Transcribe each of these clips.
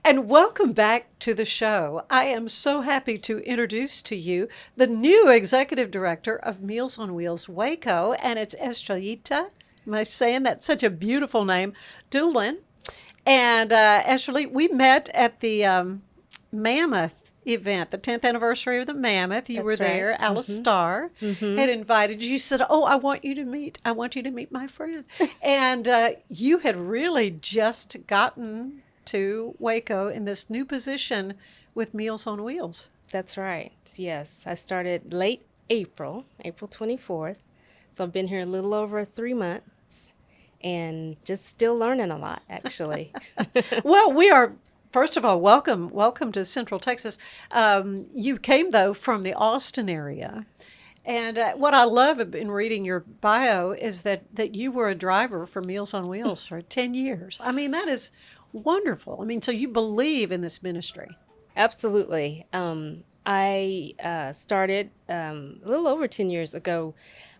And welcome back to the show. I am so happy to introduce to you the new executive director of Meals on Wheels Waco, and it's Estrellita. Am I saying that's such a beautiful name? Doolin. And Estrellita, we met at the Mammoth event, the 10th anniversary of the Mammoth. You were That's right. there. Alice Starr had invited you. You said, "Oh, I want you to meet my friend." And you had really just gotten to Waco in this new position with Meals on Wheels. That's right. Yes, I started late April 24th. So I've been here a little over 3 months and just still learning a lot, actually. Well, we are. First of all, welcome to Central Texas. You came though from the Austin area, and what I love in reading your bio is that you were a driver for Meals on Wheels for 10 years. I mean, that is wonderful. I mean, so you believe in this ministry. Absolutely. I started a little over 10 years ago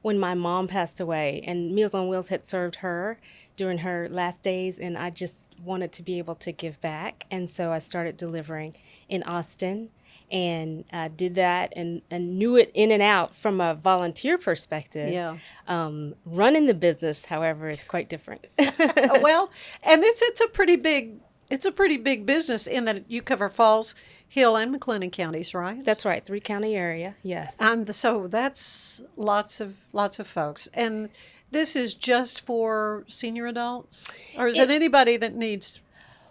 when my mom passed away, and Meals on Wheels had served her during her last days, and I just wanted to be able to give back. And so I started delivering in Austin and did that and knew it in and out from a volunteer perspective. Yeah. Running the business, however, is quite different. Well, and it's a pretty big business in that you cover Falls, Hill, and McLennan counties, right? That's right, 3 county area, yes. And so that's lots of folks. And this is just for senior adults, or is it anybody that needs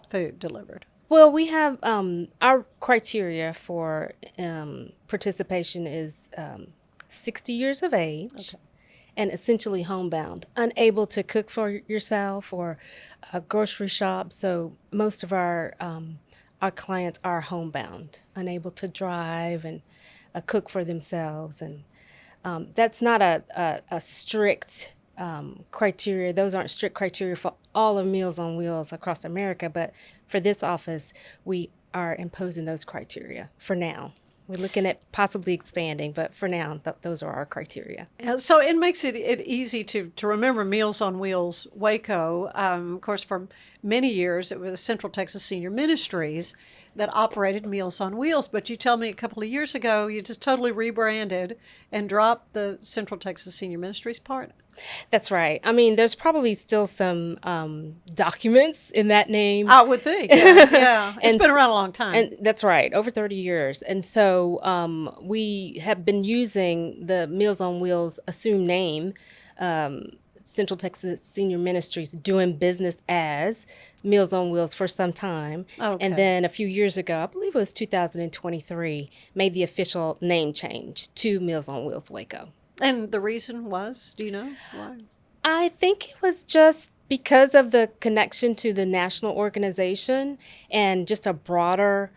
food delivered? Well, we have our criteria for participation is 60 years of age and essentially homebound, unable to cook for yourself or grocery shop. So most of our clients are homebound, unable to drive and cook for themselves. And that's not a strict criteria. Those aren't strict criteria for all of Meals on Wheels across America, but for this office, we are imposing those criteria for now. We're looking at possibly expanding, but for now, those are our criteria. And so it makes it easy to remember Meals on Wheels Waco. Of course, for many years, it was Central Texas Senior Ministries that operated Meals on Wheels. But you tell me a couple of years ago, you just totally rebranded and dropped the Central Texas Senior Ministries part. That's right. I mean, there's probably still some documents in that name. I would think. Yeah. It's been around a long time. And that's right, over 30 years. And so we have been using the Meals on Wheels assumed name, Central Texas Senior Ministries, doing business as Meals on Wheels for some time. Okay. And then a few years ago, I believe it was 2023, made the official name change to Meals on Wheels Waco. And the reason was, do you know why? I think it was just because of the connection to the national organization and just a broader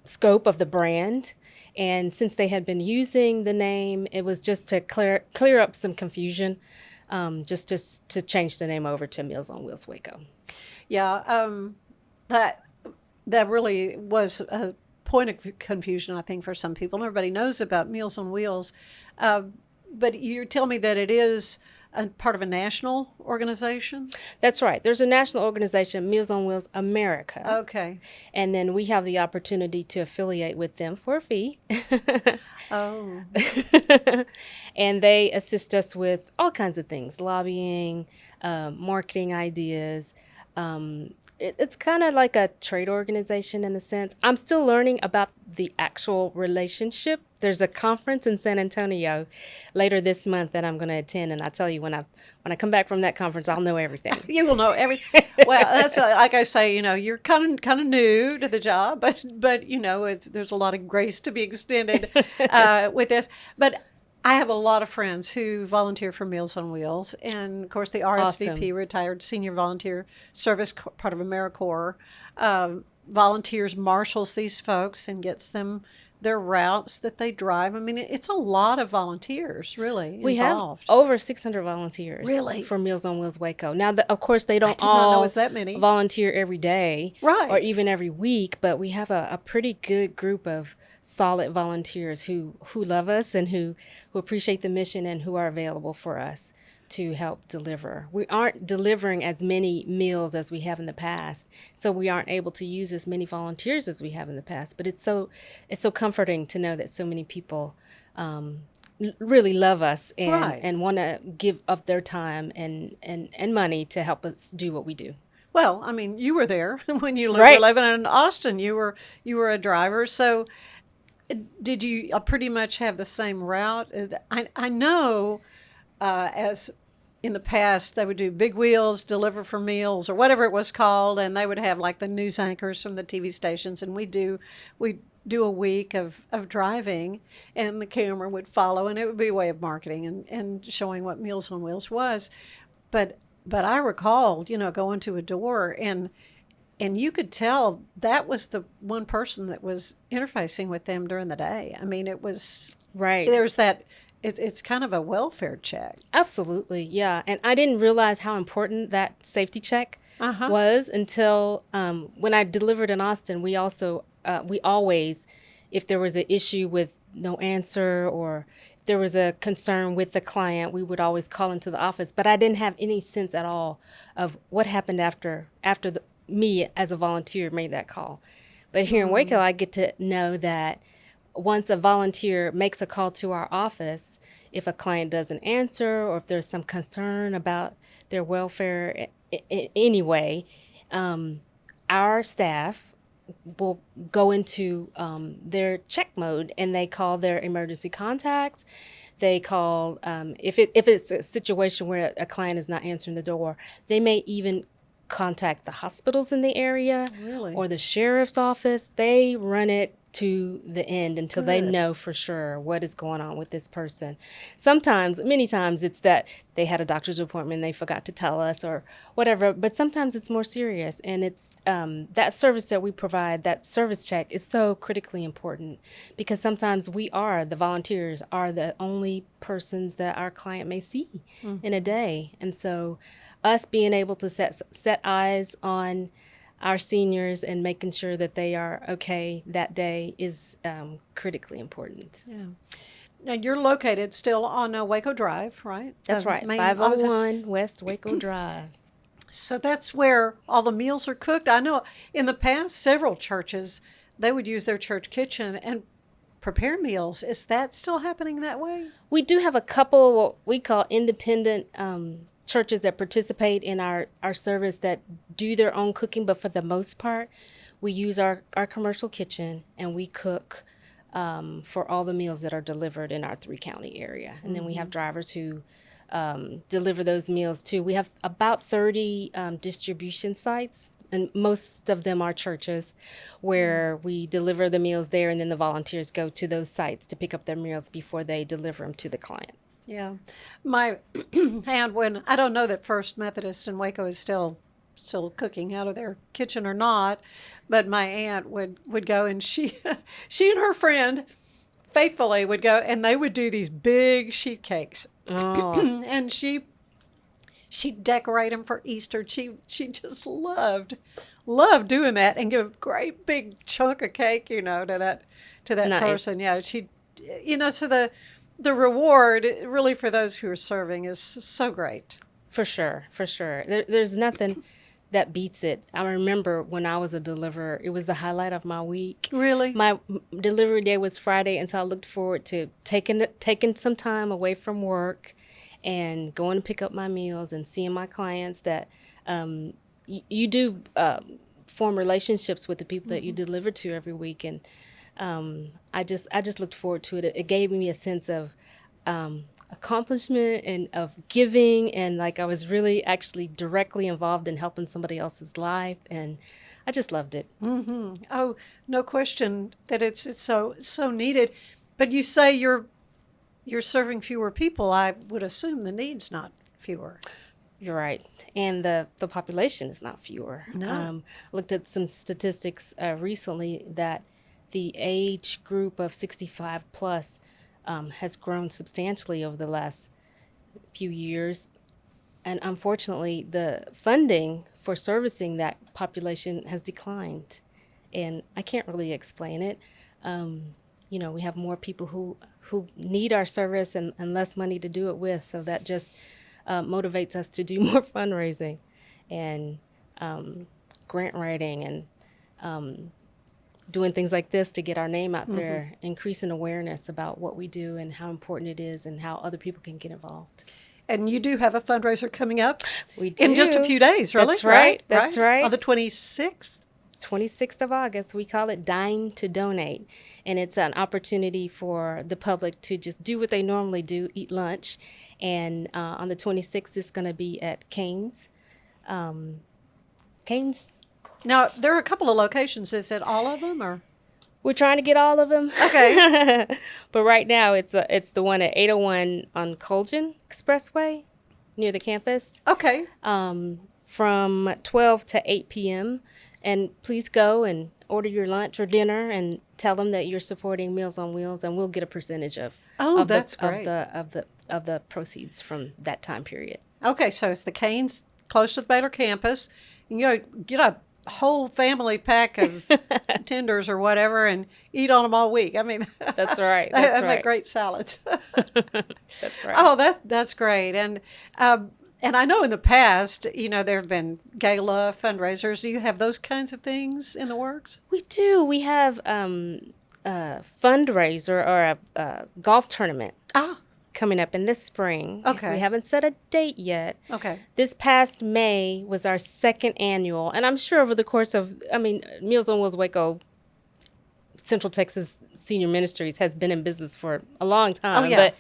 scope of the brand. And since they had been using the name, it was just to clear up some confusion, just to change the name over to Meals on Wheels Waco. Yeah, that really was a point of confusion, I think, for some people. Everybody knows about Meals on Wheels, but you tell me that it is a part of a national organization? That's right. There's a national organization, Meals on Wheels America. Okay. And then we have the opportunity to affiliate with them for a fee. Oh. And they assist us with all kinds of things, lobbying, marketing ideas. It's kind of like a trade organization in a sense. I'm still learning about the actual relationship. There's a conference in San Antonio later this month that I'm going to attend, and I tell you, when I come back from that conference, I'll know everything. You will know everything. Well, that's like I say, you're kind of new to the job, but there's a lot of grace to be extended with this. But I have a lot of friends who volunteer for Meals on Wheels, and of course the RSVP, Awesome. Retired Senior Volunteer Service, part of AmeriCorps, volunteers, marshals these folks, and gets them their routes that they drive. I mean, it's a lot of volunteers, really, We involved. have over 600 volunteers Really? for Meals on Wheels Waco. Now, of course, they don't did not know it all was that many. volunteer every day Right. or even every week, but we have a pretty good group of solid volunteers who love us and who appreciate the mission and who are available for us. to help deliver. We aren't delivering as many meals as we have in the past, so we aren't able to use as many volunteers as we have in the past. But it's so comforting to know that so many people really love us Right. and want to give up their time and money to help us do what we do. Well, I mean, you were there when you were Right. living in Austin. You were a driver, so did you pretty much have the same route? I know as in the past they would do big wheels, deliver for meals, or whatever it was called, and they would have like the news anchors from the TV stations, and we do a week of driving, and the camera would follow, and it would be a way of marketing and showing what Meals on Wheels was. But I recall, going to a door and you could tell that was the one person that was interfacing with them during the day. I mean, it was Right. there's that it's kind of a welfare check. Absolutely, yeah. And I didn't realize how important that safety check Uh-huh. was until when I delivered in Austin. We always, if there was an issue with no answer or if there was a concern with the client, we would always call into the office. But I didn't have any sense at all of what happened after me as a volunteer made that call. But here in Waco, I get to know that once a volunteer makes a call to our office, if a client doesn't answer or if there's some concern about their welfare anyway, our staff will go into their check mode and they call their emergency contacts. They call, if it's a situation where a client is not answering the door, they may even contact the hospitals in the area Really? or the sheriff's office. They run it to the end until they Good. know for sure what is going on with this person. Many times it's that they had a doctor's appointment and they forgot to tell us or whatever, but sometimes it's more serious. And it's that service that we provide, that service check is so critically important because sometimes the volunteers are the only persons that our client may see in a day. And so us being able to set eyes on our seniors and making sure that they are okay that day is critically important. Yeah. Now you're located still on Waco Drive, right? That's The right, main- 501 West Waco Drive. So that's where all the meals are cooked. I know in the past, several churches, they would use their church kitchen and prepare meals. Is that still happening that way? We do have a couple what we call independent churches that participate in our service that do their own cooking, but for the most part, we use our commercial kitchen and we cook for all the meals that are delivered in our 3-county area. And then we have drivers who deliver those meals too. We have about 30 distribution sites, and most of them are churches where we deliver the meals there, and then the volunteers go to those sites to pick up their meals before they deliver them to the clients. Yeah. My aunt, when I don't know that First Methodist in Waco is still cooking out of their kitchen or not, but my aunt would go and she she and her friend faithfully would go and they would do these big sheet cakes. Oh, And she'd decorate them for Easter. She just loved doing that and give a great big chunk of cake, to that nice. person. Yeah, so the reward really for those who are serving is so great. For sure, for sure. There's nothing that beats it. I remember when I was a deliverer, it was the highlight of my week. Really? My delivery day was Friday, and so I looked forward to taking some time away from work and going to pick up my meals and seeing my clients that you do form relationships with the people that you deliver to every week. And I just looked forward to it. It gave me a sense of accomplishment and of giving, and like I was really actually directly involved in helping somebody else's life, and I just loved it. Oh, no question that it's so needed. But you say you're serving fewer people. I would assume the need's not fewer. You're right. And the population is not fewer. No. Looked at some statistics recently that the age group of 65 plus has grown substantially over the last few years. And unfortunately, the funding for servicing that population has declined. And I can't really explain it. We have more people who need our service and less money to do it with. So that just motivates us to do more fundraising and grant writing and doing things like this to get our name out there, increasing awareness about what we do and how important it is and how other people can get involved. And you do have a fundraiser coming up We do. in just a few days, really? That's right. That's right. On the 26th? 26th of August. We call it Dine to Donate. And it's an opportunity for the public to just do what they normally do, eat lunch. And on the 26th, it's going to be at Cane's. Cane's. Now, there are a couple of locations. Is it all of them, or? We're trying to get all of them. Okay. But right now, it's the one at 801 on Colgan Expressway near the campus. Okay. From 12 to 8 p.m. And please go and order your lunch or dinner and tell them that you're supporting Meals on Wheels, and we'll get a percentage of that's great. of the proceeds from that time period. Okay, so it's the Canes close to the Baylor campus. You know, get a whole family pack of tenders or whatever and eat on them all week. I mean, That's right. they That's make right. great salads. That's right. Oh, that's great. And I know in the past, you know, there have been gala fundraisers. Do you have those kinds of things in the works? We do. We have a fundraiser or a golf tournament coming up in this spring. Okay. We haven't set a date yet. Okay. This past May was our second annual, and I'm sure over the course of, Meals on Wheels Waco, Central Texas Senior Ministries has been in business for a long time. Oh, yeah.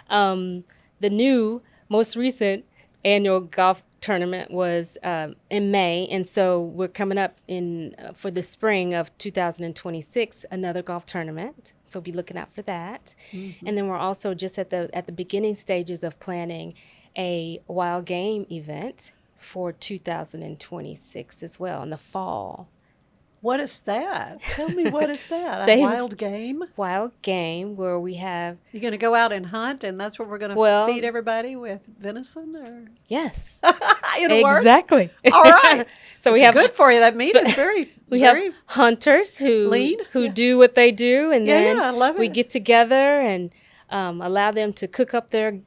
But the new, most recent annual golf tournament was in May, and so we're coming up in for the spring of 2026 another golf tournament. So be looking out for that. And then we're also just at the beginning stages of planning a wild game event for 2026 as well in the fall. What is that? Tell me, what is that? A wild game? Wild game where we have... You're going to go out and hunt, and that's what we're going to feed everybody with venison? Or Yes. It'll work? Exactly. All right. So we It's have good for you. That meat is very have hunters who lean. do what they do, and then I love we it. get together and allow them to cook up their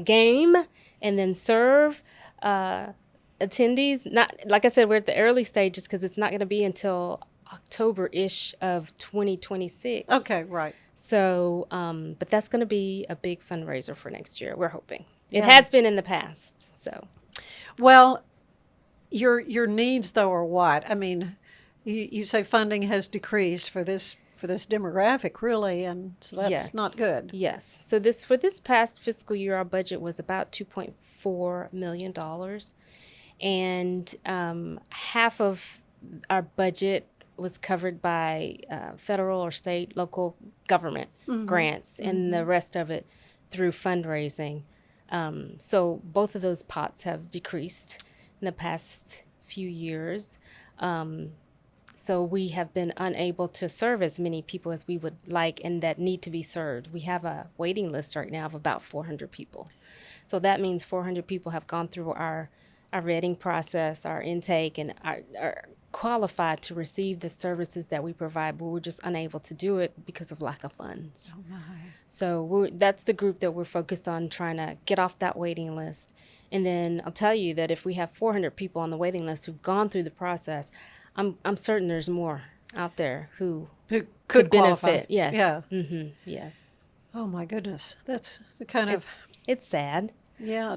game and then serve attendees. Not like I said, we're at the early stages because it's not going to be until October-ish of 2026. Okay, right. So, but that's going to be a big fundraiser for next year. We're hoping. It Yeah. has been in the past. So, Well, your needs though are what? I mean, you say funding has decreased for this demographic, really, and so that's Yes. not good. yes. So for this past fiscal year, our budget was about $2.4 million, and half of our budget was covered by federal or state, local government grants, and the rest of it through fundraising. So both of those pots have decreased in the past few years. So we have been unable to serve as many people as we would like and that need to be served. We have a waiting list right now of about 400 people. So that means 400 people have gone through our vetting process, our intake, and are qualified to receive the services that we provide, but we're just unable to do it because of lack of funds. Oh my. So that's the group that we're focused on trying to get off that waiting list. And then I'll tell you that if we have 400 people on the waiting list who've gone through the process, I'm certain there's more out there who could qualify. benefit. Yes. Yeah. Yes. Oh my goodness, that's the kind of It's sad.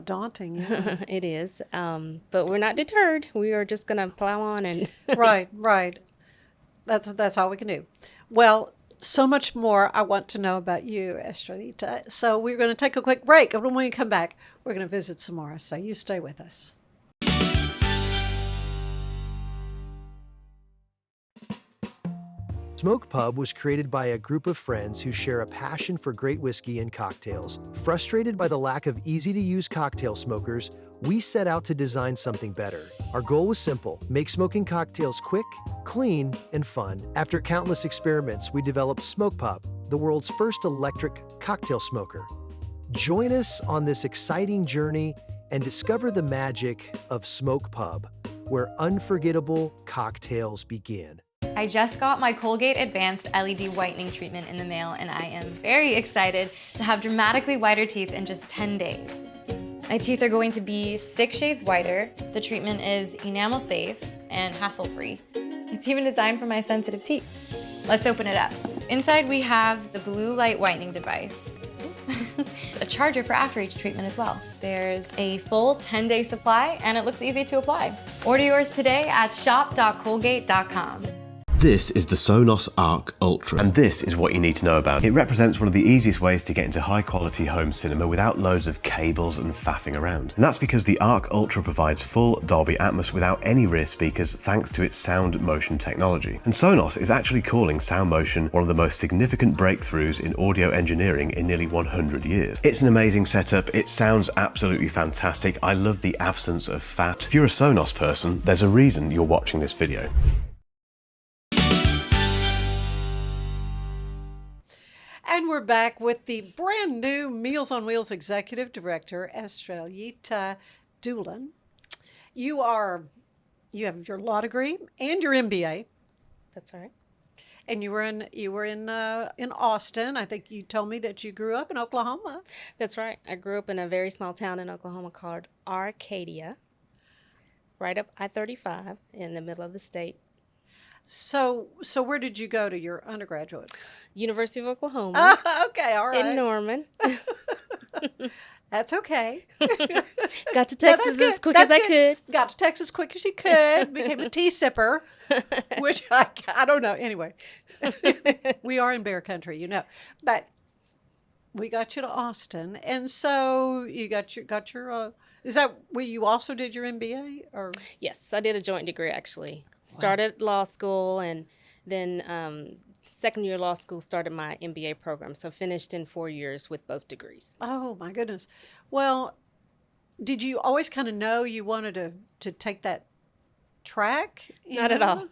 daunting. Yeah. It is. But we're not deterred. We are just going to plow on and Right. That's all we can do. Well, so much more I want to know about you, Estrellita. So we're going to take a quick break, and when we come back, we're going to visit some more. So you stay with us. Smoke Pub was created by a group of friends who share a passion for great whiskey and cocktails. Frustrated by the lack of easy-to-use cocktail smokers, we set out to design something better. Our goal was simple: make smoking cocktails quick, clean, and fun. After countless experiments, we developed Smoke Pub, the world's first electric cocktail smoker. Join us on this exciting journey and discover the magic of Smoke Pub, where unforgettable cocktails begin. I just got my Colgate Advanced LED Whitening Treatment in the mail, and I am very excited to have dramatically whiter teeth in just 10 days. My teeth are going to be 6 shades whiter. The treatment is enamel safe and hassle-free. It's even designed for my sensitive teeth. Let's open it up. Inside we have the blue light whitening device. It's a charger for after each treatment as well. There's a full 10-day supply and it looks easy to apply. Order yours today at shop.colgate.com. This is the Sonos Arc Ultra, and this is what you need to know about. It represents one of the easiest ways to get into high quality home cinema without loads of cables and faffing around. And that's because the Arc Ultra provides full Dolby Atmos without any rear speakers thanks to its sound motion technology. And Sonos is actually calling sound motion one of the most significant breakthroughs in audio engineering in nearly 100 years. It's an amazing setup, it sounds absolutely fantastic. I love the absence of fat. If you're a Sonos person, there's a reason you're watching this video. And we're back with the brand new Meals on Wheels Executive Director, Estrellita Doolin. You have your law degree and your MBA, That's right. and you were in Austin. I think you told me that you grew up in Oklahoma. That's right. I grew up in a very small town in Oklahoma called Arcadia, right up I-35 in the middle of the state. So where did you go to your undergraduate? University of Oklahoma Okay, all right. in Norman. That's okay. Got to No, that's Texas good. as quick That's as I good. could. Got to Texas quick as you could. Became a tea sipper, which I don't know. Anyway, we are in bear country, you know. But we got you to Austin, and so you got your. Is that where you also did your MBA, or? Yes, I did a joint degree actually. Started law school and then second year law school started my MBA program. So finished in 4 years with both degrees. Oh my goodness. Well, did you always kind of know you wanted to take that track? Not at all.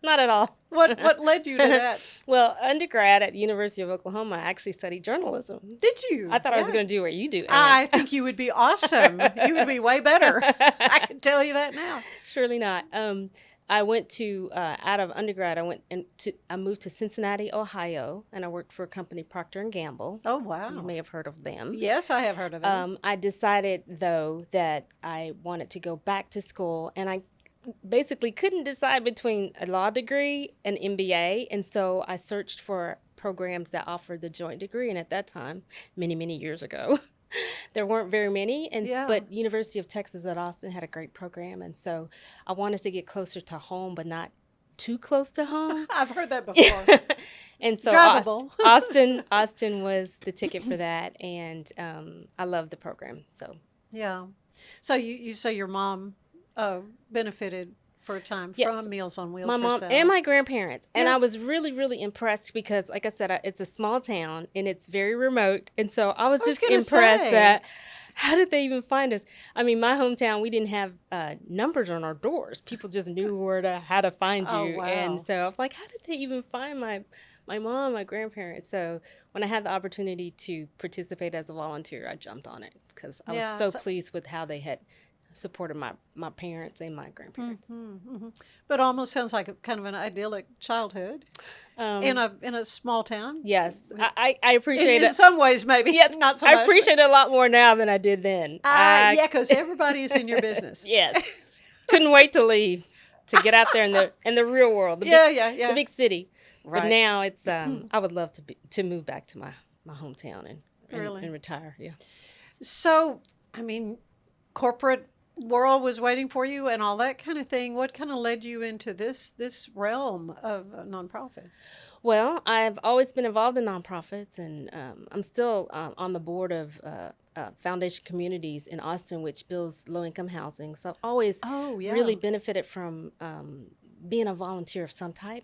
Not at all. What led you to that? Well, undergrad at University of Oklahoma, I actually studied journalism. Did you? I thought I was Yeah. going to do what you do, Ann. I think you would be awesome. You would be way better. I can tell you that now. Surely not. I went to out of undergrad. I moved to Cincinnati, Ohio, and I worked for a company, Procter and Gamble. Oh, wow. You may have heard of them. Yes, I have heard of them. I decided though that I wanted to go back to school, and I basically couldn't decide between a law degree and MBA, and so I searched for programs that offered the joint degree. And at that time, many years ago, there weren't very many, but University of Texas at Austin had a great program, and so I wanted to get closer to home, but not too close to home. I've heard that before. And so Drivable. Austin was the ticket for that, and I love the program. So Yeah. So you say your mom benefited for a time Yes. from Meals on Wheels my mom herself. and my grandparents, and Yeah. I was really impressed because, like I said, it's a small town and it's very remote, and so I was just gonna impressed say. that how did they even find us? I mean, my hometown, we didn't have numbers on our doors. People just knew how to find you, Oh, wow. and so I was like, how did they even find my mom, my grandparents? So when I had the opportunity to participate as a volunteer, I jumped on it because I Yeah, was so- so pleased with how they had supported my parents and my grandparents. But almost sounds like a kind of an idyllic childhood in a small town. Yes, I appreciate In it. some ways, maybe. Yes, Not so I much. appreciate it a lot more now than I did then. Yeah, because everybody's in your business. Yes, couldn't wait to leave to get out there in the real world. The Yeah. the big city. Right. But now it's I would love to move back to my hometown and Really? and retire. Yeah. So, I mean, corporate world was waiting for you and all that kind of thing. What kind of led you into this realm of a nonprofit? Well, I've always been involved in nonprofits, and I'm still on the board of Foundation Communities in Austin, which builds low-income housing. So I've always really benefited from being a volunteer of some type.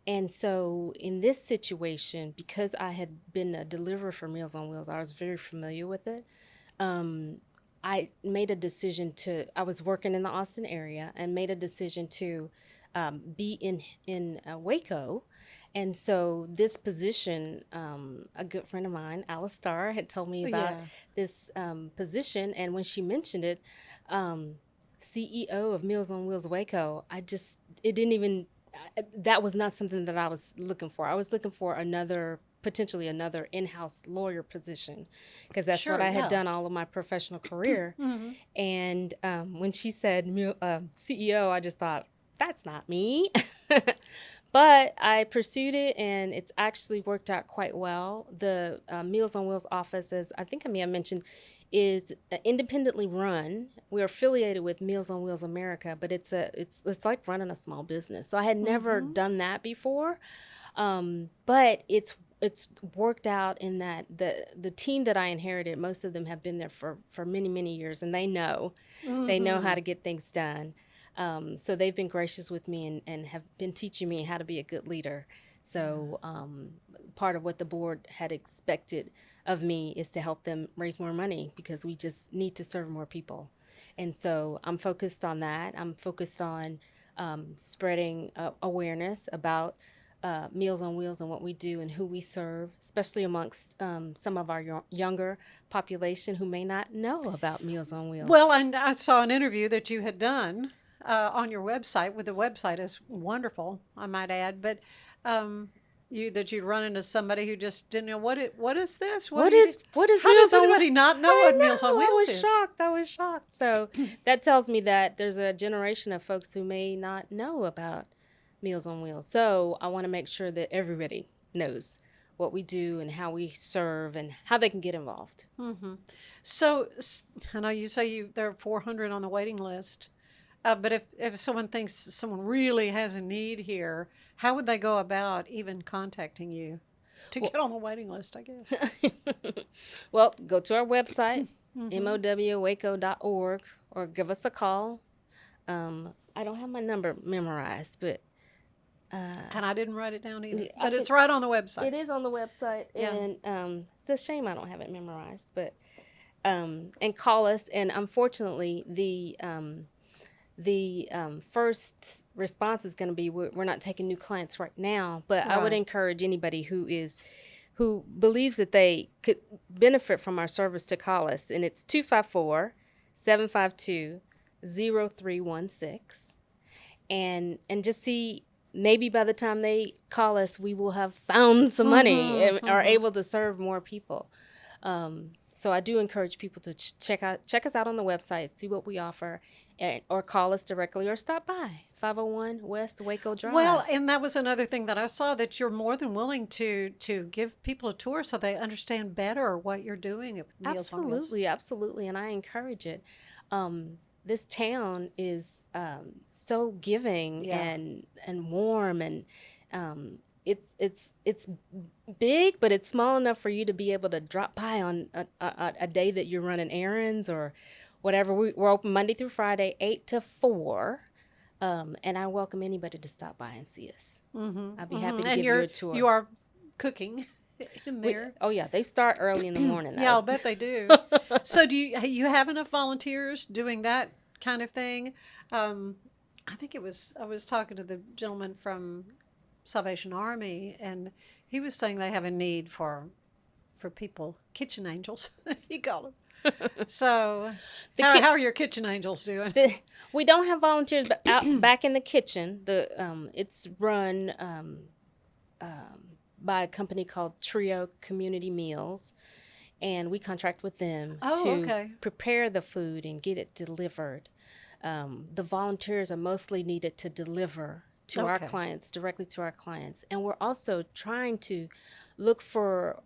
And so in this situation, because I had been a deliverer for Meals on Wheels, I was very familiar with it. I made a decision I was working in the Austin area and made a decision to be in Waco. And so this position, a good friend of mine, Alice Starr, had told me about this position. And when she mentioned it, CEO of Meals on Wheels Waco, that was not something that I was looking for. I was looking for another potentially another in-house lawyer position, because that's Sure, what I had yeah. done all of my professional career. And when she said CEO, I just thought, that's not me. But I pursued it, and it's actually worked out quite well. The Meals on Wheels office, as I think I may have mentioned, is independently run. We're affiliated with Meals on Wheels America, but it's like running a small business. So I had never done that before, but it's worked out in that the team that I inherited, most of them have been there for many years, and they know how to get things done. So they've been gracious with me and have been teaching me how to be a good leader. So part of what the board had expected of me is to help them raise more money, because we just need to serve more people. And so I'm focused on that. I'm focused on spreading awareness about Meals on Wheels and what we do and who we serve, especially amongst some of our younger population who may not know about Meals on Wheels. Well, and I saw an interview that you had done on your website. With the website is wonderful, I might add. But you'd run into somebody who just didn't know what is this? What is How Meals does on anybody Wheels? not know what Meals on Wheels is? I was shocked. So that tells me that there's a generation of folks who may not know about Meals on Wheels. So I want to make sure that everybody knows what we do and how we serve and how they can get involved. So I know you say there are 400 on the waiting list. But if someone thinks someone really has a need here, how would they go about even contacting you to get on the waiting list, I guess? Well, go to our website, mowwaco.org, or give us a call. I don't have my number memorized, but... and I didn't write it down either. I But it's right on the website. It is on the website, Yeah. and it's a shame I don't have it memorized, but... and call us, and unfortunately, the first response is going to be we're not taking new clients right now, but I would Right. encourage anybody who believes that they could benefit from our service to call us, and it's 254-752-0316, and just see, maybe by the time they call us, we will have found some money and are able to serve more people. So I do encourage people to check us out on the website, see what we offer, or call us directly or stop by 501 West Waco Drive. Well, and that was another thing that I saw, that you're more than willing to give people a tour so they understand better what you're doing at Meals on Wheels. Absolutely, and I encourage it. This town is so giving and warm, and it's big, but it's small enough for you to be able to drop by on a day that you're running errands or whatever. We're open Monday through Friday, 8 to 4, and I welcome anybody to stop by and see us. I'd be happy to And give you a tour. you are cooking in there. Oh yeah, they start early in the morning. Yeah, I'll bet they do. So do you have enough volunteers doing that kind of thing? I think I was talking to the gentleman from Salvation Army, and he was saying they have a need for people, kitchen angels, he called them. So how are your kitchen angels doing? We don't have volunteers, but back in the kitchen, it's run by a company called Trio Community Meals, and we contract with them to prepare the food and get it delivered. The volunteers are mostly needed to deliver to our clients, directly to our clients. And we're also trying to look for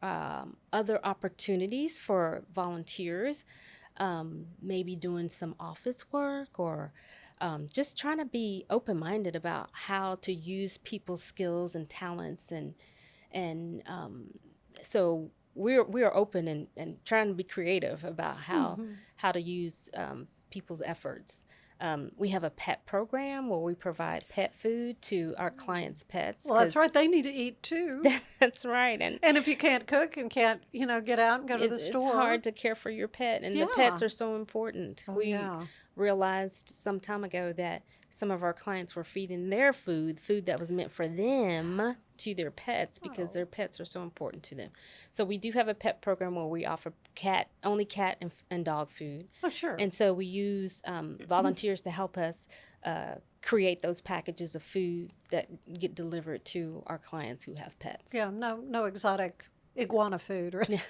other opportunities for volunteers, maybe doing some office work, or just trying to be open-minded about how to use people's skills and talents. And so we are open and trying to be creative about how to use people's efforts. We have a pet program where we provide pet food to our clients' pets. Well, that's right. They need to eat too. That's right. And if you can't cook and can't, get out and go to the store. It's hard to care for your pet, and the pets are so important. We realized some time ago that some of our clients were feeding their food that was meant for them, to their pets, because their pets are so important to them. So we do have a pet program where we offer only cat and dog food. Oh, sure. And so we use volunteers to help us create those packages of food that get delivered to our clients who have pets. Yeah, no exotic iguana food. Right?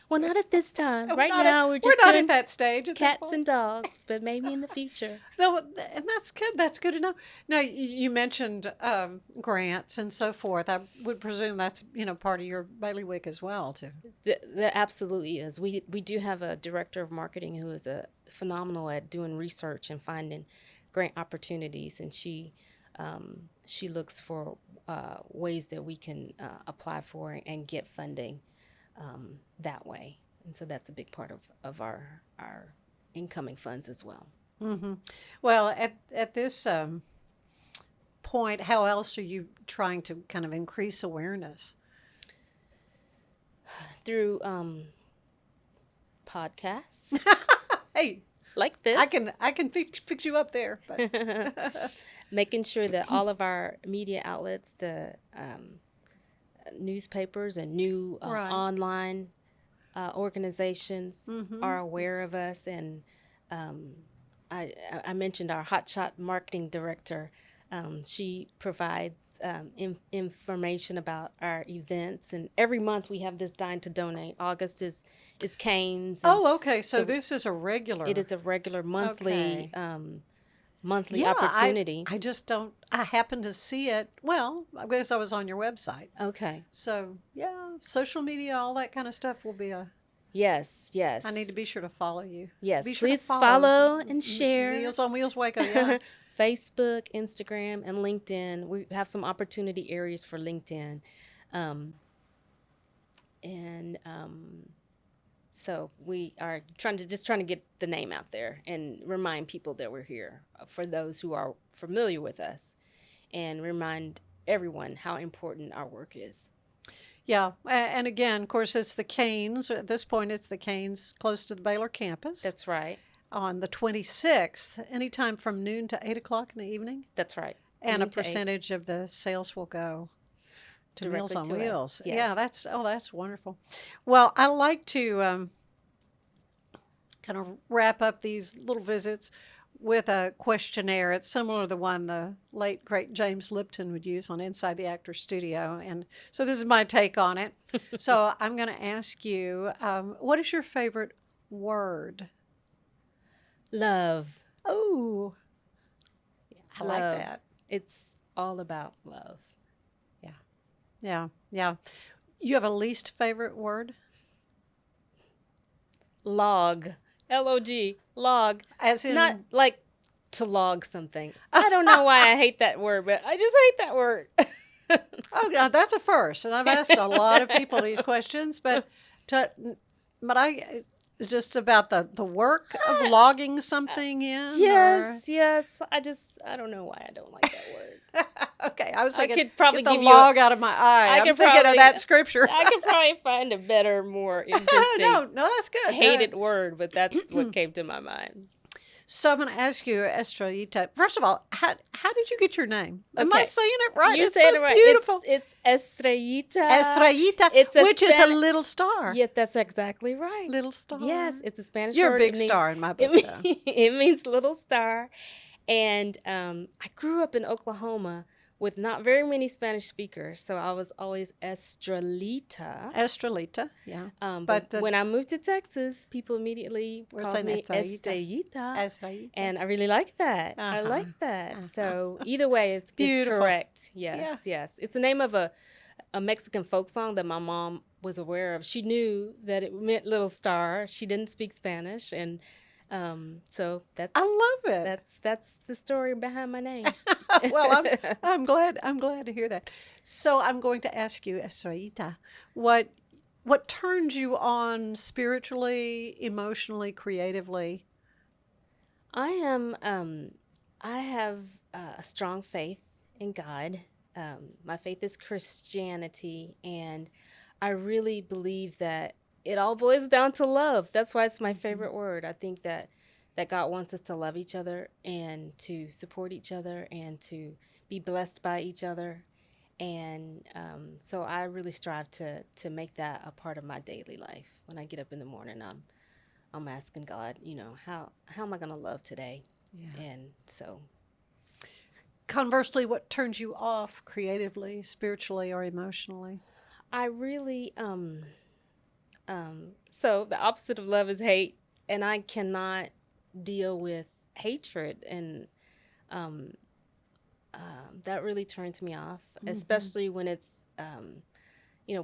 Well, not at this time. We're Right not now, we're just not doing at that stage at this cats point. and dogs, but maybe in the future. Though, and that's good. That's good to know. Now, you mentioned grants and so forth. I would presume that's part of your bailiwick as well, too. That absolutely is. We do have a director of marketing who is phenomenal at doing research and finding grant opportunities, and she looks for ways that we can apply for and get funding that way. And so that's a big part of our incoming funds as well. Mm-hmm. Well, at this point, how else are you trying to kind of increase awareness? Through podcasts Hey, like this. I can fix you up there. But. Making sure that all of our media outlets, the newspapers and new Right. online organizations are aware of us. And I mentioned our hotshot marketing director. She provides information about our events, and every month we have this Dine to Donate. August is Cane's. Oh, okay. So this is a regular. It is a regular monthly Okay. monthly opportunity. I just don't. I happened to see it. Well, I guess I was on your website. Okay. So yeah, social media, all that kind of stuff will be a. Yes. I need to be sure to follow you. Yes, Be sure to please follow and share. Meals on Wheels Waco. Yeah. Facebook, Instagram, and LinkedIn. We have some opportunity areas for LinkedIn. So we are trying to get the name out there and remind people that we're here for those who are familiar with us, and remind everyone how important our work is. Yeah, and again, of course, it's the Canes. At this point, it's the Canes close to the Baylor campus. That's right. On the 26th, anytime from noon to 8 o'clock in the evening. That's right. And Noon a to 8. percentage of the sales will go to Directly Meals on to us. Wheels. Yes. Yeah, that's wonderful. Well, I like to kind of wrap up these little visits with a questionnaire. It's similar to the one the late, great James Lipton would use on Inside the Actors Studio. And so this is my take on it. So I'm going to ask you, what is your favorite word? Love. Oh, I like Love. that. It's all about love. Yeah. You have a least favorite word? Log. L-O-G. Log. As in, Not like to log something. I don't know why I hate that word, but I just hate that word. oh, yeah, that's a first. And I've asked a lot of people these questions, but it's just about the work of logging something in. Yes. I don't know why I don't like that word. Okay, I was thinking, could probably get the give you a- log out of my eye. I'm thinking of that scripture. I could probably find a better, more interesting, no, that's good. hated word, but that's what came to my mind. So I'm going to ask you, Estrellita, first of all, how did you get your name? Am I Okay. saying it right? You It's said so it right. beautiful. It's Estrellita. Estrellita, which is a little star. Yeah, that's exactly right. Little star. Yes, it's a Spanish You're word. a big It means- star in my book. It, though. it means little star. And I grew up in Oklahoma with not very many Spanish speakers, so I was always Estrellita. Estrellita, yeah. But when I moved to Texas, people immediately We're called saying me Estrellita. Estrellita. Estrellita. And I really like that. I Uh-huh. like that. So either way, it's Beautiful. correct. Yes. It's the name of a Mexican folk song that my mom was aware of. She knew that it meant little star. She didn't speak Spanish, and so that's I love it. that's the story behind my name. Well, I'm glad to hear that. So I'm going to ask you, Estrellita, what turns you on spiritually, emotionally, creatively? I have a strong faith in God. My faith is Christianity, and I really believe that it all boils down to love. That's why it's my favorite word. I think that God wants us to love each other and to support each other and to be blessed by each other. And so I really strive to make that a part of my daily life. When I get up in the morning, I'm asking God, how am I going to love today? Yeah. And so conversely, what turns you off creatively, spiritually, or emotionally? I really so the opposite of love is hate, and I cannot deal with hatred, and that really turns me off, especially when it's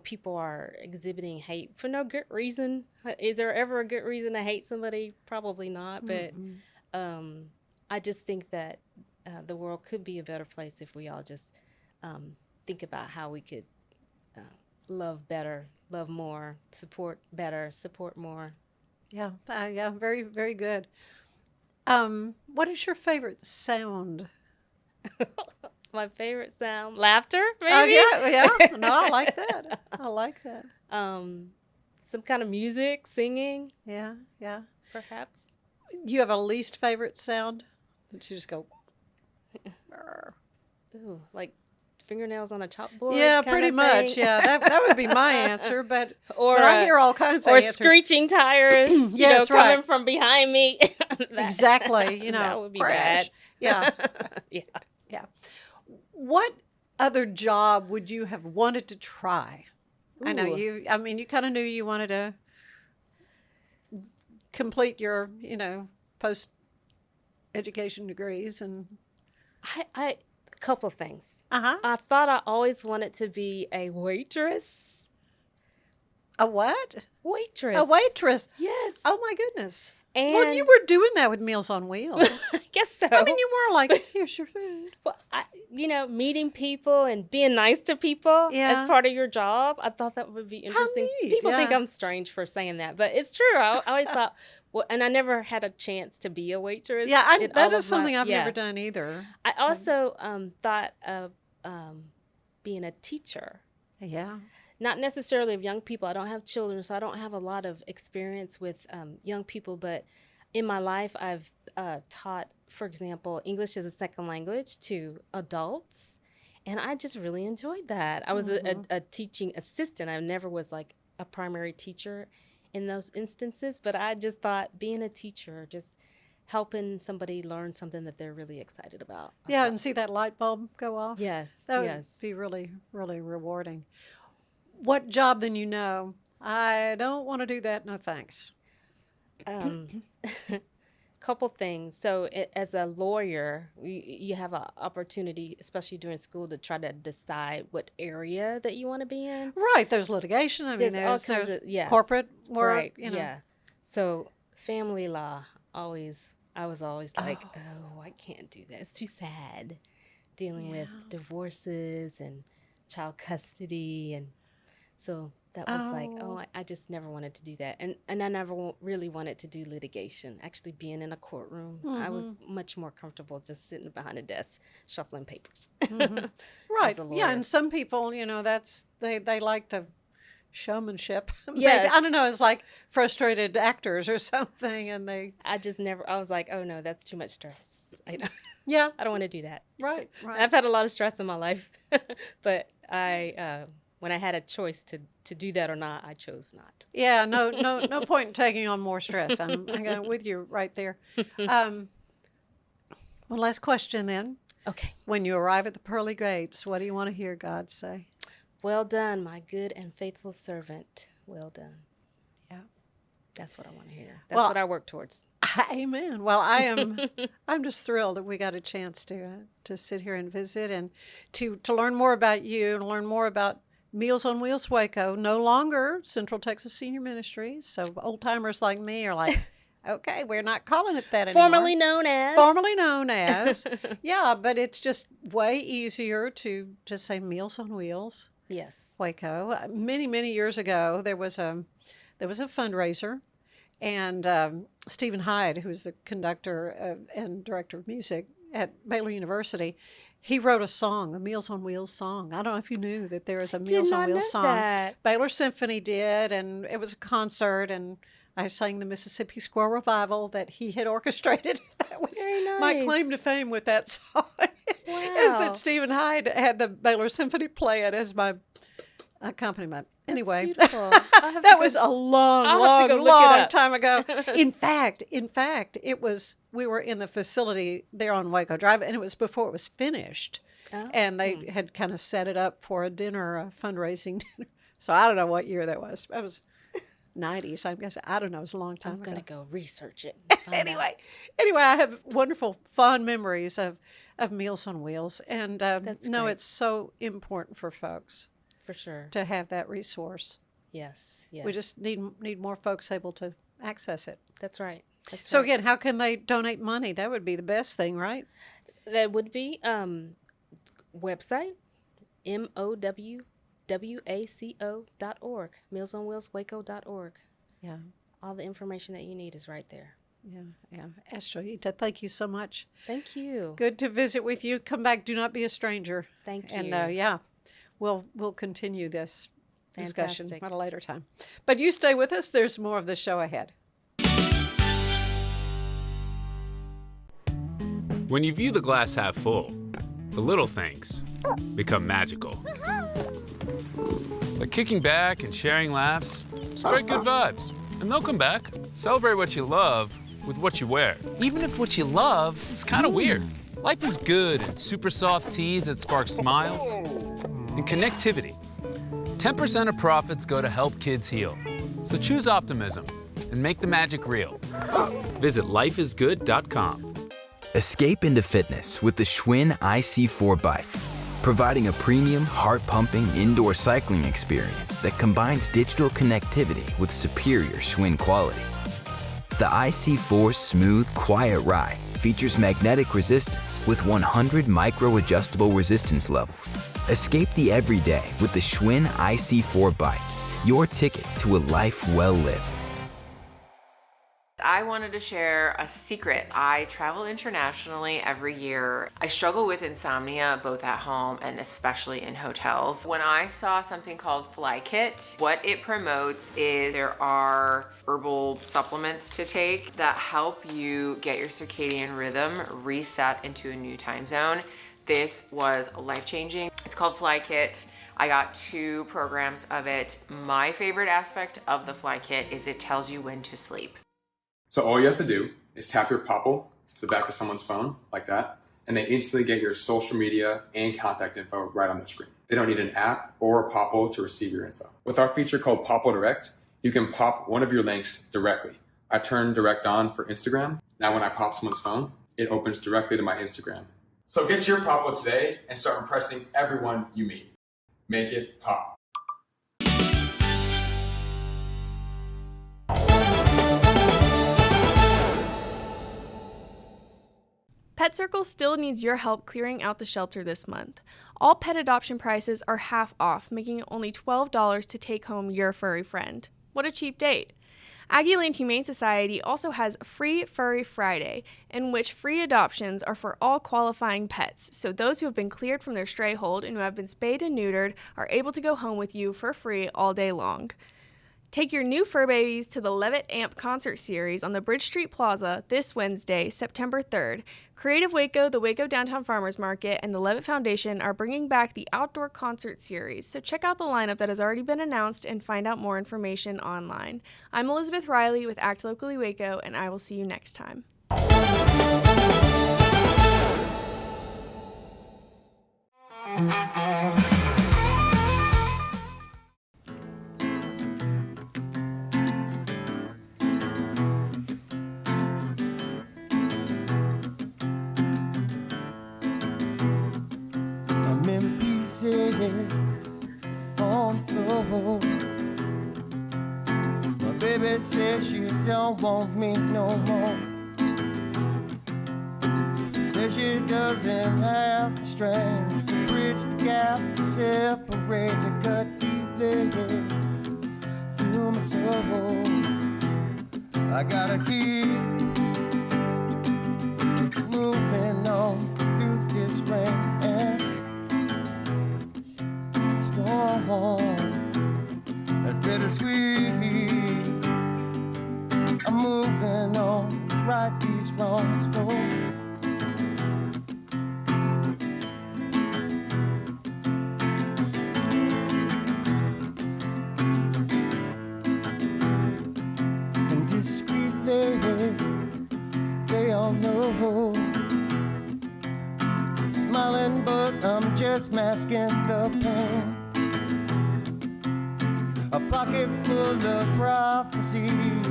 people are exhibiting hate for no good reason. Is there ever a good reason to hate somebody? Probably not, but I just think that the world could be a better place if we all just think about how we could love better, love more, support better, support more. Yeah, yeah, very, very good. What is your favorite sound? My favorite sound, laughter, Oh, maybe. yeah. No, I like that. I like that. Some kind of music, singing, Yeah, yeah. perhaps. You have a least favorite sound? That you just go. "Brr." Ooh, like fingernails on a chalkboard. Yeah, kind pretty of much. thing. Yeah, that would be my answer. But Or but I hear all kinds of or answers. screeching tires. Yes, coming right. from behind me. Exactly. That would be crash. bad. Yeah, Yeah. yeah. What other job would you have wanted to try? I know Ooh. you. I mean, you kind of knew you wanted to complete your, post education degrees and. I a couple things. Uh-huh. I thought I always wanted to be a waitress. A what? Waitress. A waitress. Yes. Oh my goodness. And Well, you were doing that with Meals on Wheels. I guess so. I mean, you were like, here's your food. Well, meeting people and being nice to people Yeah. as part of your job. I thought that would be interesting. neat, People think yeah. I'm strange for saying that, but it's true. I always thought, well, and I never had a chance to be a waitress. Yeah, in that all is of my- something I've yeah. never done either. I also thought of being a teacher. Yeah. Not necessarily of young people. I don't have children, so I don't have a lot of experience with young people. But in my life, I've taught, for example, English as a second language to adults, and I just really enjoyed that. I was a teaching assistant. I never was like a primary teacher in those instances, but I just thought being a teacher, just helping somebody learn something that they're really excited about. Yeah, and see that light bulb go off? Yes, That would yes. be really, really rewarding. What job then I don't want to do that, no thanks. Couple things. So as a lawyer, you have an opportunity, especially during school, to try to decide what area that you want to be in. Right, there's litigation. I mean, There's all there's kinds of- yes. corporate work, Right, yeah. So family law, I was always like, oh, I can't do that. It's too sad dealing with divorces and child custody. And so that was like, I just never wanted to do that. And I never really wanted to do litigation. Actually being in a courtroom, I was much more comfortable just sitting behind a desk, shuffling papers. Right, as a yeah, lawyer. and some people, they like the showmanship. Maybe. Yes. I don't know, it's like frustrated actors or something, and they, I was like, oh no, that's too much stress. I yeah, don't want to do that. right. I've had a lot of stress in my life, but when I had a choice to do that or not, I chose not. Yeah, no point in taking on more stress. I'm going with you right there. One last question then. Okay. When you arrive at the pearly gates, what do you want to hear God say? Well done, my good and faithful servant. Well done. Yeah. That's what I want to hear. That's Well, what I work towards. Amen. Well, I'm just thrilled that we got a chance to sit here and visit and to learn more about you and learn more about Meals on Wheels Waco, no longer Central Texas Senior Ministries. So old timers like me are like, okay, we're not calling it that anymore. Formerly known as. Formerly known as. Yeah, but it's just way easier to just say Meals on Wheels Yes. Waco. Many, many years ago, there was a fundraiser, and Stephen Hyde, who's the conductor and director of music at Baylor University, he wrote a song, the Meals on Wheels song. I don't know if you knew that there is a Meals on Wheels song. That. Baylor Symphony did, and it was a concert, and I sang the Mississippi Squirrel Revival that he had orchestrated. That was Very nice. my claim to fame with that song. Is Wow. that Stephen Hyde had the Baylor Symphony play it as my accompaniment. Anyway, beautiful. that was a long, I'll have to long, go look it long up. time ago. In fact, we were in the facility there on Waco Drive, and it was before it was finished. Oh. And they had kind of set it up for a dinner, a fundraising dinner. So I don't know what year that was. That was 90s, I guess. I don't know. It was a long time I'm ago. going to go research it. and find out. Anyway, I have wonderful, fond memories of Meals on Wheels. And That's great. it's so important for folks For sure. to have that resource. Yes. We just need more folks able to access it. That's right. That's So right. again, how can they donate money? That would be the best thing, right? That would be website, MOWWACO.org, mealsonwheelswaco.org. Yeah, All the information that you need is right there. yeah. Estrellita, thank you so much. Thank you. Good to visit with you. Come back. Do not be a stranger. Thank And you. we'll continue this discussion Fantastic. at a later time. But you stay with us. There's more of the show ahead. When you view the glass half full, the little things become magical. Like kicking back and sharing laughs, spread good vibes, and they'll come back. Celebrate what you love with what you wear, even if what you love is kind of weird. Life is good in super soft tees that spark smiles and connectivity. 10% of profits go to help kids heal. So choose optimism and make the magic real. Visit lifeisgood.com. Escape into fitness with the Schwinn IC4 bike, providing a premium, heart-pumping indoor cycling experience that combines digital connectivity with superior Schwinn quality. The IC4's smooth, quiet ride features magnetic resistance with 100 micro-adjustable resistance levels. Escape the everyday with the Schwinn IC4 bike, your ticket to a life well lived. I wanted to share a secret. I travel internationally every year. I struggle with insomnia both at home and especially in hotels. When I saw something called Fly Kit, what it promotes is there are herbal supplements to take that help you get your circadian rhythm reset into a new time zone. This was life-changing. It's called Fly Kit. I got 2 programs of it. My favorite aspect of the Fly Kit is it tells you when to sleep. So all you have to do is tap your Popple to the back of someone's phone, like that, and they instantly get your social media and contact info right on their screen. They don't need an app or a Popple to receive your info. With our feature called Popple Direct, you can pop one of your links directly. I turned Direct on for Instagram. Now when I pop someone's phone, it opens directly to my Instagram. So get your Popple today and start impressing everyone you meet. Make it pop. Pet Circle still needs your help clearing out the shelter this month. All pet adoption prices are half off, making it only $12 to take home your furry friend. What a cheap date! Aggie Lane Humane Society also has Free Furry Friday, in which free adoptions are for all qualifying pets, so those who have been cleared from their stray hold and who have been spayed and neutered are able to go home with you for free all day long. Take your new fur babies to the Levitt Amp Concert Series on the Bridge Street Plaza this Wednesday, September 3rd. Creative Waco, the Waco Downtown Farmers Market, and the Levitt Foundation are bringing back the Outdoor Concert Series, so check out the lineup that has already been announced and find out more information online. I'm Elizabeth Riley with Act Locally Waco, and I will see you next time. I'm in pieces on the floor. My baby says she don't want me no more. Says she doesn't have the strength to bridge the gap that separates a cut deeply through my soul. I gotta keep moving on through this rain and storm. That's bittersweet. I'm moving on to right these wrongs for. just masking the pain. A pocket full of prophecy,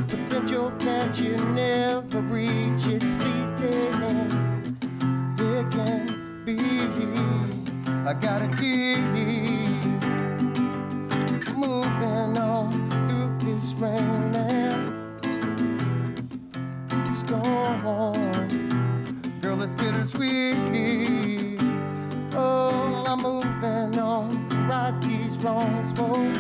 potential that you never reach. It's fleeting, it can be. I gotta keep moving on through this rain and storm. Girl, it's bittersweet. Oh, I'm moving on, right these wrongs for me.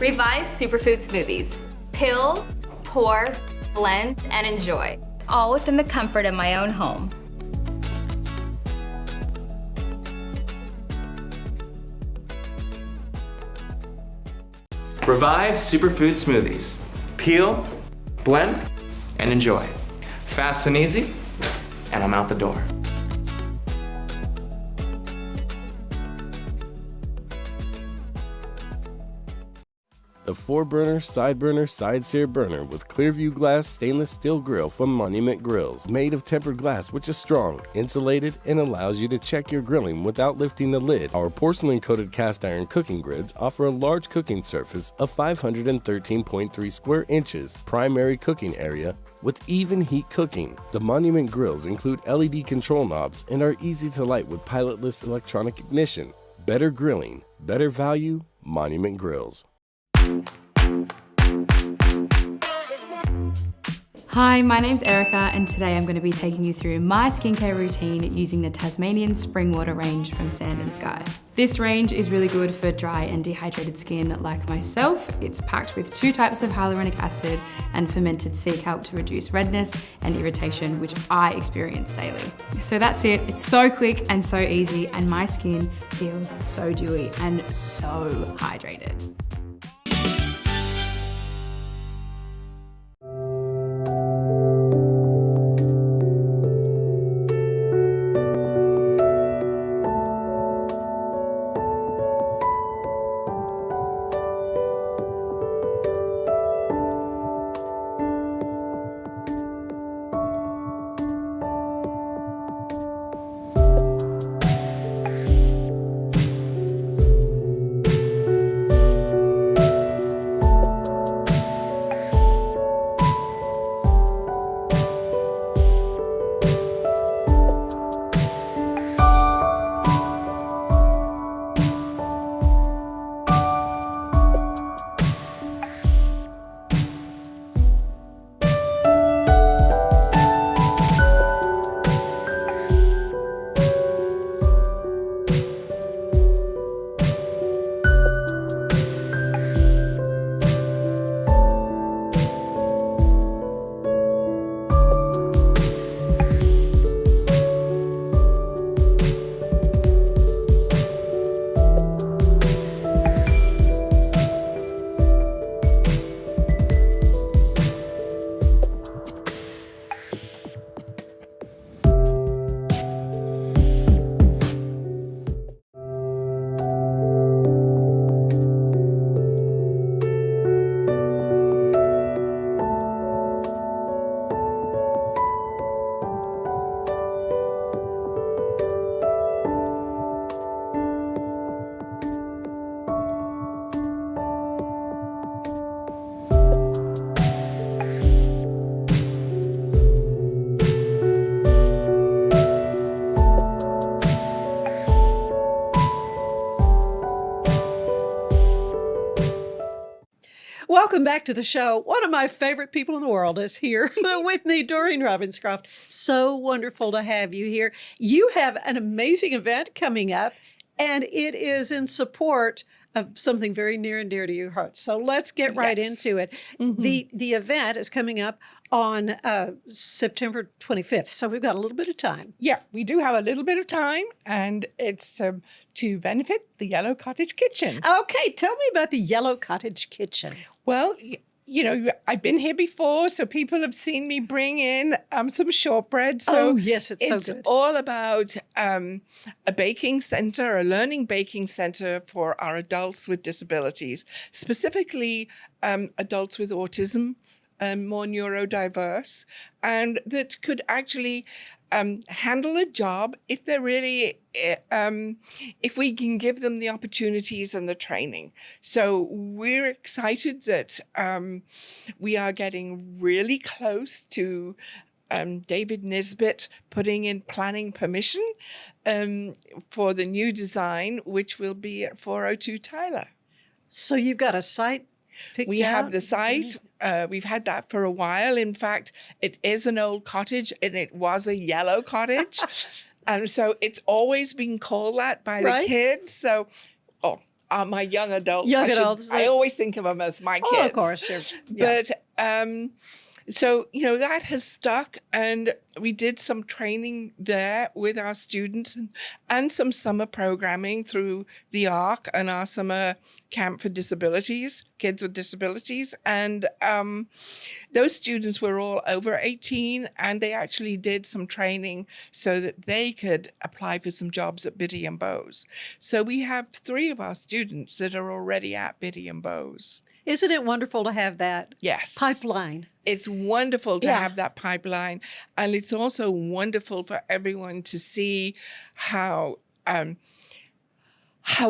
Revive superfood smoothies. Pill, pour, blend, and enjoy. All within the comfort of my own home. Revive superfood smoothies. Peel, blend, and enjoy. Fast and easy, and I'm out the door. The 4-burner, side-burner, side-sear burner with Clearview glass stainless steel grill from Monument Grills. Made of tempered glass which is strong, insulated, and allows you to check your grilling without lifting the lid. Our porcelain-coated cast iron cooking grids offer a large cooking surface of 513.3 square inches, primary cooking area, with even heat cooking. The Monument Grills include LED control knobs and are easy to light with pilotless electronic ignition. Better grilling, better value, Monument Grills. Hi, my name's Erica and today I'm going to be taking you through my skincare routine using the Tasmanian Spring Water range from Sand and Sky. This range is really good for dry and dehydrated skin like myself. It's packed with 2 types of hyaluronic acid and fermented sea kelp to reduce redness and irritation, which I experience daily. So that's it. It's so quick and so easy, and my skin feels so dewy and so hydrated. Welcome back to the show. One of my favorite people in the world is here with me, Doreen Ravenscroft. So wonderful to have you here. You have an amazing event coming up, and it is in support of something very near and dear to your heart. So let's get right into it. The event is coming up on September 25th. So we've got a little bit of time. Yeah, we do have a little bit of time, and it's to benefit the Yellow Cottage Kitchen. Okay, tell me about the Yellow Cottage Kitchen. Well, you know, I've been here before, so people have seen me bring in some shortbread. So yes, it's so good. It's all about a baking center, a learning baking center for our adults with disabilities, specifically adults with autism, more neurodiverse, and that could actually handle a job if they're really, if we can give them the opportunities and the training. So we're excited that we are getting really close to David Nisbet putting in planning permission for the new design, which will be at 402 Tyler. So you've got a site picked out? We have the site. We've had that for a while. In fact, it is an old cottage, and it was a yellow cottage. And so it's always been called that by the kids. So, my young adults. I always think of them as my kids. Oh, of course. Yeah. But so, you know, that has stuck, and we did some training there with our students and some summer programming through the ARC and our summer camp for disabilities, kids with disabilities. And those students were all over 18, and they actually did some training so that they could apply for some jobs at Biddy and Bowes. So we have 3 of our students that are already at Biddy and Bowes. Isn't it wonderful to have that pipeline? It's wonderful to have that pipeline. And it's also wonderful for everyone to see how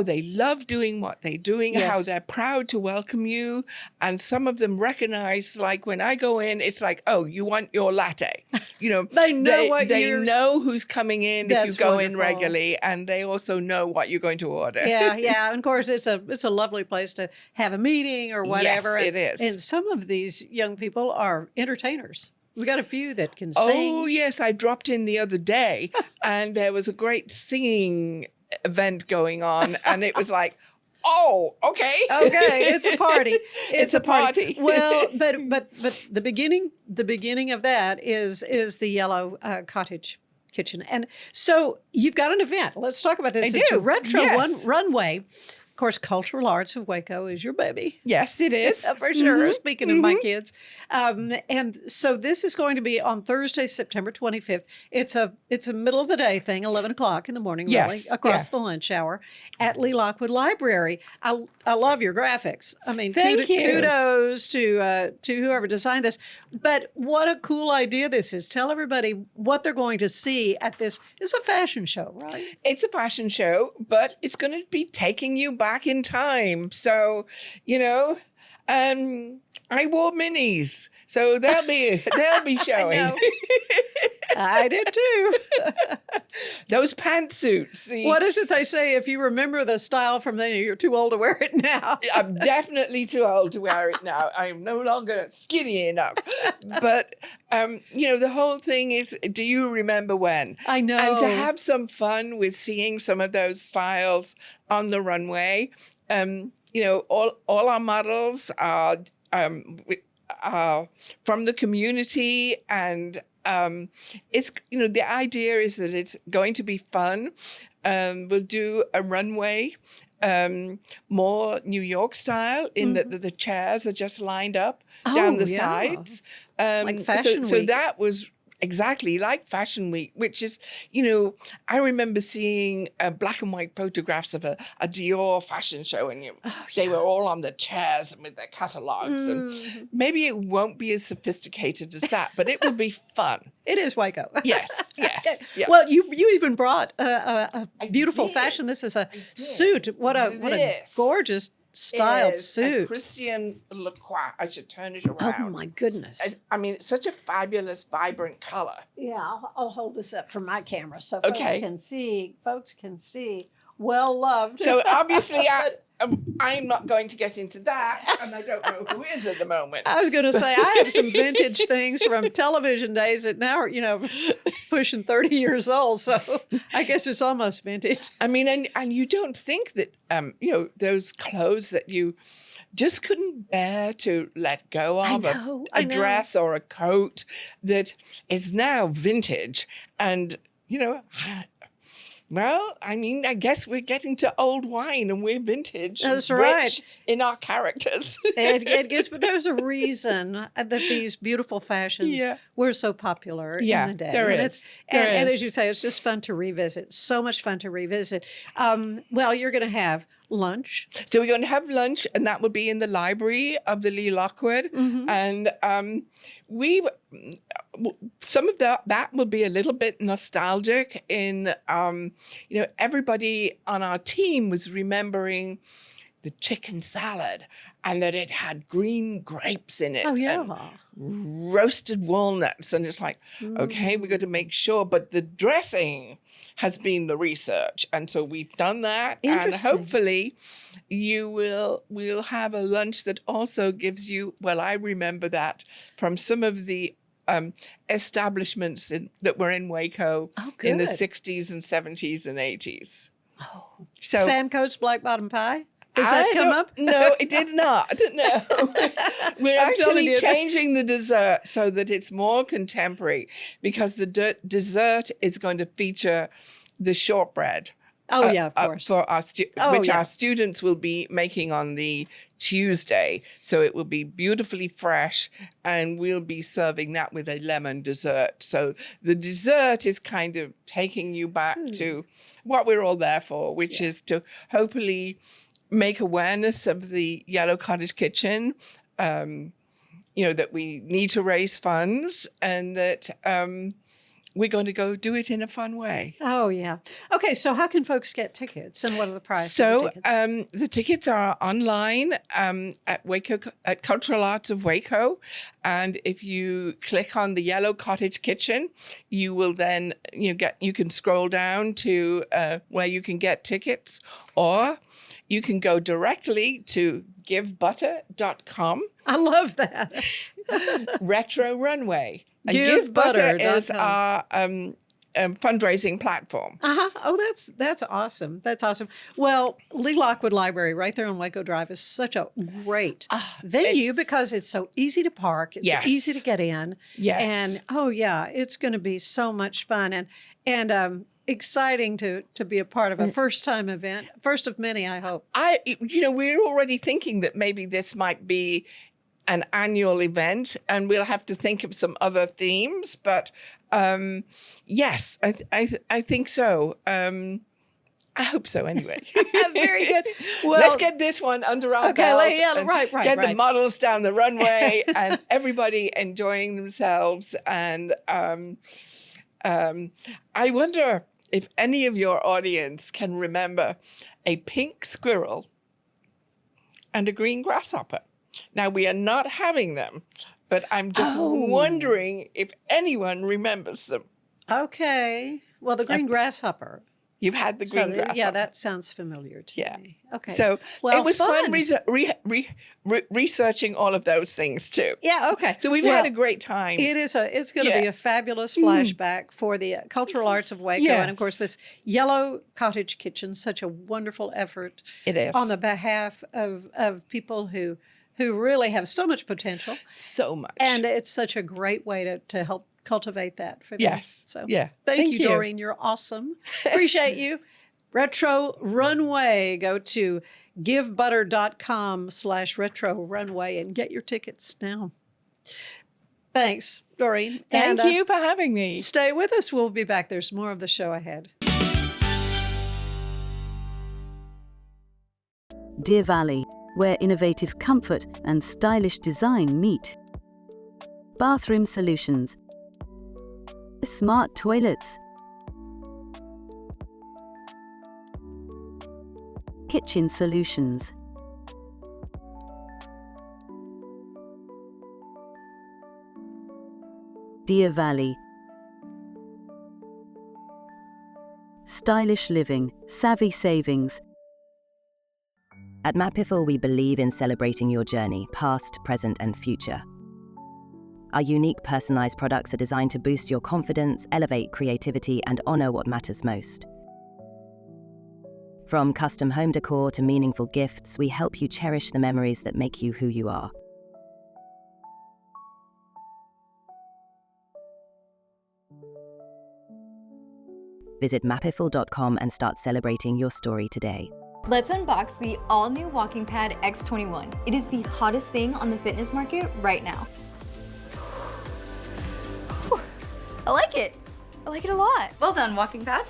they love doing what they're doing, how they're proud to welcome you. And some of them recognize, like when I go in, it's like, oh, you want your latte. You know, they know who's coming in if you go in regularly, and they also know what you're going to order. Yeah. And of course, it's a lovely place to have a meeting or whatever. Yes, it is. And some of these young people are entertainers. We got a few that can sing. Oh, yes. I dropped in the other day, and there was a great singing event going on, and it was like, oh, okay, it's a party. It's a party. Well, but the beginning of that is the Yellow Cottage Kitchen, and so you've got an event. Let's talk about this. It's a retro runway. Of course, Cultural Arts of Waco is your baby. Yes, it is. For sure. Speaking of my kids. And so this is going to be on Thursday, September 25th. It's a middle of the day thing, 11 o'clock in the morning, really, across the lunch hour at Lee Lockwood Library. I love your graphics. I mean, kudos to whoever designed this. But what a cool idea this is. Tell everybody what they're going to see at this. It's a fashion show, right? It's a fashion show, but it's going to be taking you back in time. So, you know, I wore minis, so they'll be showing. I did too. Those pantsuits. What is it they say? If you remember the style from then, you're too old to wear it now. I'm definitely too old to wear it now. I'm no longer skinny enough. But, you know, the whole thing is, do you remember when? I know. And to have some fun with seeing some of those styles on the runway. You know, all our models are from the community, and it's, you know, the idea is that it's going to be fun. We'll do a runway, more New York style, in that the chairs are just lined up down the sides. Like Fashion Week. So that was exactly like Fashion Week, which is, you know, I remember seeing black and white photographs of a Dior fashion show, and they were all on the chairs with their catalogs. And maybe it won't be as sophisticated as that, but it will be fun. It is Waco. Yes. Well, you even brought a beautiful fashion. This is a suit. What a gorgeous styled suit. Christian Lacroix. I should turn it around. Oh my goodness! I mean, it's such a fabulous, vibrant color. Yeah, I'll hold this up for my camera so folks can see. Well loved. So obviously, I'm not going to get into that, and I don't know who is at the moment. I was going to say, I have some vintage things from television days that now are, pushing 30 years old. So I guess it's almost vintage. I mean, and you don't think that, those clothes that you just couldn't bear to let go of, a dress or a coat that is now vintage. And, well, I mean, I guess we're getting to old wine and we're vintage. That's rich right. in our characters. It gets, but there's a reason that these beautiful fashions were so popular in the day. There and is. And as you say, it's just fun to revisit. So much fun to revisit. Well, you're going to have lunch. So we're going to have lunch, and that will be in the library of the Lee Lockwood. And some of that will be a little bit nostalgic in, everybody on our team was remembering the chicken salad and that it had green grapes in it. Oh, yeah. And roasted walnuts. And it's like, okay, we got to make sure. But the dressing has been the research. And so we've done that. And hopefully we'll have a lunch that also gives you, well, I remember that from some of the establishments that were in Waco in the 60s and 70s and 80s. Oh. So Sam Coates Black Bottom Pie? Does that come up? No, it did not. No. We're actually changing the dessert so that it's more contemporary, because the dessert is going to feature the shortbread. Oh, yeah, of course. For our our students will be making on the Tuesday. So it will be beautifully fresh, and we'll be serving that with a lemon dessert. So the dessert is kind of taking you back to what we're all there for, which is to hopefully make awareness of the Yellow Cottage Kitchen, that we need to raise funds, and that we're going to go do it in a fun way. Oh, yeah. Okay, so how can folks get tickets, and what are the prices So of the tickets? The tickets are online at Waco, at Cultural Arts of Waco. And if you click on the Yellow Cottage Kitchen, you will then, you can scroll down to where you can get tickets, or you can go directly to givebutter.com. I love that. Retro Runway. And Give Butter is our fundraising platform. Oh, that's awesome. That's awesome. Well, Lee Lockwood Library right there on Waco Drive is such a great venue because it's so easy to park. It's easy to get in. Yes. And it's going to be so much fun and exciting to be a part of a first-time event. First of many, I hope. We're already thinking that maybe this might be an annual event, and we'll have to think of some other themes. But yes, I think so. I hope so. Anyway, very good. Well, let's get this one under our belt. Right. Get the models down the runway, and everybody enjoying themselves. And I wonder if any of your audience can remember a pink squirrel and a green grasshopper. Now, we are not having them, but I'm just wondering if anyone remembers them. Okay. Well, the green grasshopper. You've had the green grasshopper. Yeah, that sounds familiar to me. Okay. So it was fun researching all of those things too. Yeah, okay. So we've had a great time. It's going to be a fabulous flashback for the Cultural Arts of Waco. And of course, this Yellow Cottage Kitchen, such a wonderful effort. It is. On the behalf of people who really have so much potential. So much. And it's such a great way to help cultivate that for them. Yes. So thank you, Doreen. You're awesome. Appreciate you. Retro Runway. Go to givebutter.com/retro runway and get your tickets now. Thanks, Doreen. Thank you for having me. Stay with us. We'll be back. There's more of the show ahead. Deer Valley, where innovative comfort and stylish design meet. Bathroom solutions. Smart toilets. Kitchen solutions. Deer Valley. Stylish living, savvy savings. At Mapiful, we believe in celebrating your journey, past, present, and future. Our unique personalized products are designed to boost your confidence, elevate creativity, and honor what matters most. From custom home decor to meaningful gifts, we help you cherish the memories that make you who you are. Visit mapiful.com and start celebrating your story today. Let's unbox the all-new Walking Pad X21. It is the hottest thing on the fitness market right now. Whew. I like it. I like it a lot. Well done, Walking Pad.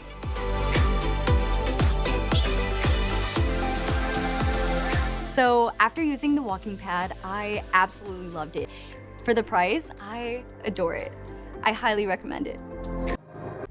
So after using the Walking Pad, I absolutely loved it. For the price, I adore it. I highly recommend it.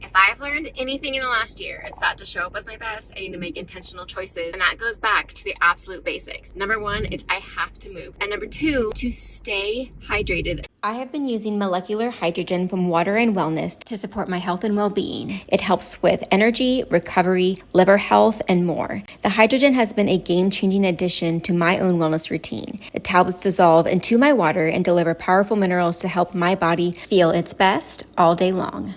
If I've learned anything in the last year, it's that to show up as my best, I need to make intentional choices. And that goes back to the absolute basics. Number one, it's I have to move. And number two, to stay hydrated. I have been using molecular hydrogen from Water and Wellness to support my health and well-being. It helps with energy, recovery, liver health, and more. The hydrogen has been a game-changing addition to my own wellness routine. The tablets dissolve into my water and deliver powerful minerals to help my body feel its best all day long.